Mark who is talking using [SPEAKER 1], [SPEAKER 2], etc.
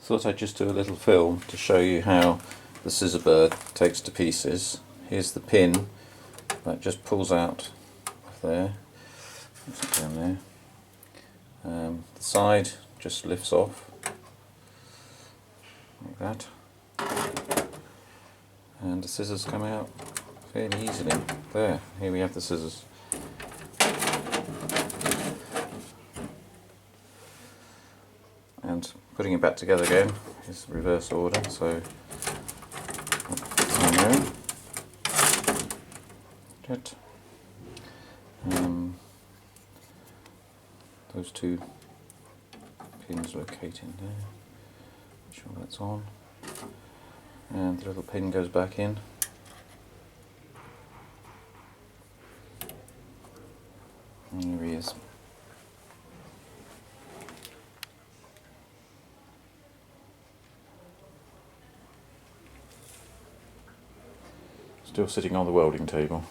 [SPEAKER 1] Thought I'd just do a little film to show you how the scissor bird takes to pieces. Here's the pin that just pulls out of there, puts it down there. The side just lifts off like that, and the scissors come out fairly easily. There, here we have the scissors. And putting it back together again is the reverse order, so that's there. Good. Those two pins locating there, make sure that's on, and the little pin goes back in. And here he is. Still sitting on the welding table.